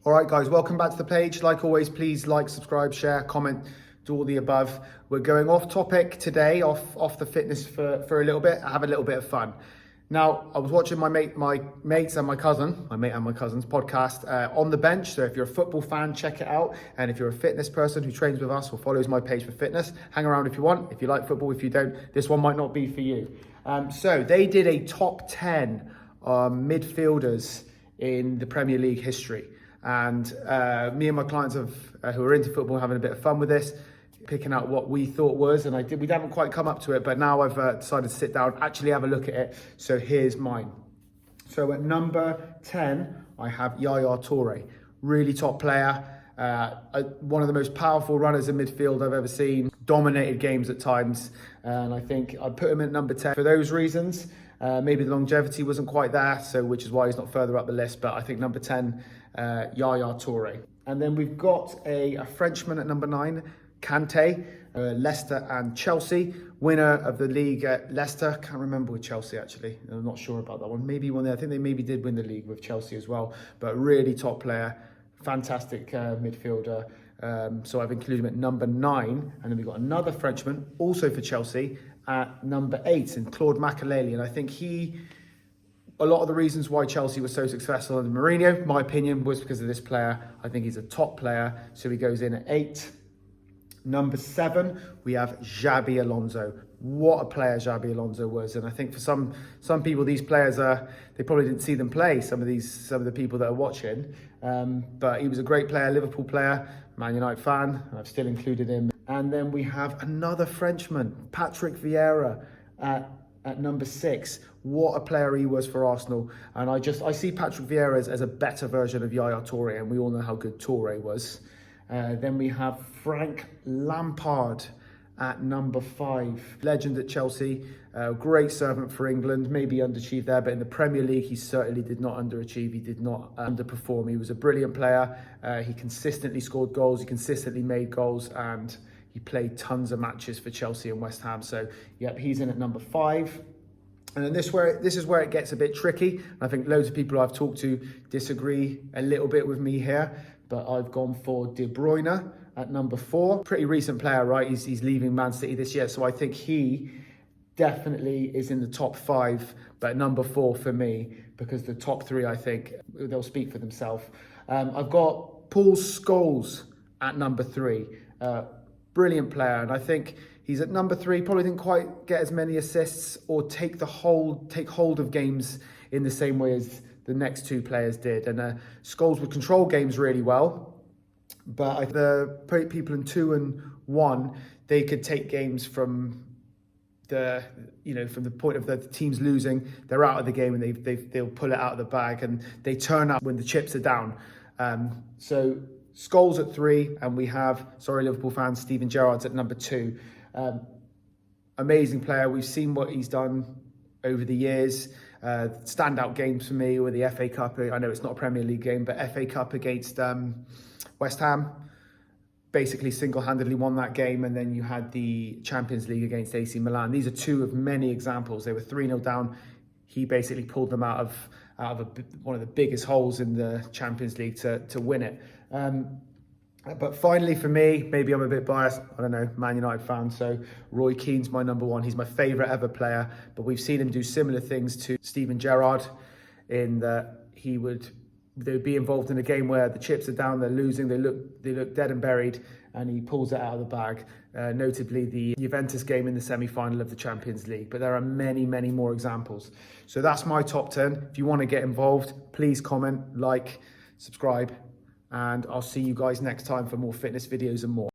All right, guys, welcome back to the page. Like always, please like, subscribe, share, comment, do all the above. We're going off topic today, off the fitness for a little bit, have a little bit of fun. Now, I was watching my mates and my cousin's podcast on the bench. So if you're a football fan, check it out. And if you're a fitness person who trains with us or follows my page for fitness, hang around if you want. If you like football, if you don't, this one might not be for you. So they did a top 10 midfielders in the Premier League history. And me and my clients who are into football having a bit of fun with this, picking out what we thought was, and we haven't quite come up to it, but now I've decided to sit down, actually have a look at it. So here's mine. So at number 10, I have Yaya Toure, really top player, one of the most powerful runners in midfield I've ever seen, dominated games at times, and I think I'd put him at number 10 for those reasons. Maybe the longevity wasn't quite there, which is why he's not further up the list, but I think number 10, Yaya Toure. And then we've got a Frenchman at number 9, Kante, Leicester and Chelsea, winner of the league at Leicester. Can't remember with Chelsea, actually. I'm not sure about that one. Maybe one there. I think they maybe did win the league with Chelsea as well, but really top player, fantastic midfielder. So I've included him at number 9. And then we've got another Frenchman, also for Chelsea, at number 8, in Claude Malle. And I think a lot of the reasons why Chelsea was so successful under Mourinho, my opinion, was because of this player. I think he's a top player, so he goes in at 8. Number 7, we have Jaba Alonzo. What a player Jaba Alonzo was. And I think for some people, these players they probably didn't see them play, some of the people that are watching. But he was a great player, Liverpool player, Man United fan, and I've still included him. And then we have another Frenchman, Patrick Vieira, at number 6. What a player he was for Arsenal. And I see Patrick Vieira as a better version of Yaya Toure, and we all know how good Toure was. Then we have Frank Lampard at number 5. Legend at Chelsea, great servant for England, maybe underachieved there, but in the Premier League, he certainly did not underachieve. He did not underperform. He was a brilliant player. He consistently scored goals. He consistently made goals, and he played tons of matches for Chelsea and West Ham. So, yep, he's in at number 5. And then this is where it gets a bit tricky. I think loads of people I've talked to disagree a little bit with me here, but I've gone for De Bruyne at number 4. Pretty recent player, right? He's leaving Man City this year, so I think he definitely is in the top 5, but number 4 for me, because the top 3, I think, they'll speak for themselves. I've got Paul Scholes at number 3. Brilliant player, and I think he's at number 3, probably didn't quite get as many assists or take hold of games in the same way as the next 2 players did. And Scholes would control games really well, but the people in 2 and 1, they could take games from the point of the team's losing, they're out of the game, and they'll pull it out of the bag, and they turn up when the chips are down. So Scholes at 3, and we have, sorry Liverpool fans, Steven Gerrard's at number 2. Amazing player. We've seen what he's done over the years. Standout games for me were the FA Cup. I know it's not a Premier League game, but FA Cup against West Ham. Basically single-handedly won that game, and then you had the Champions League against AC Milan. These are 2 of many examples. They were 3-0 down. He basically pulled them out of one of the biggest holes in the Champions League to win it. But finally for me, maybe I'm a bit biased, I don't know, Man United fan, so Roy Keane's my number 1. He's my favourite ever player, but we've seen him do similar things to Steven Gerrard, in that they would be involved in a game where the chips are down, they're losing, they look dead and buried, and he pulls it out of the bag. Notably the Juventus game in the semi-final of the Champions League. But there are many, many more examples. So that's my top 10. If you want to get involved, please comment, like, subscribe, and I'll see you guys next time for more fitness videos and more.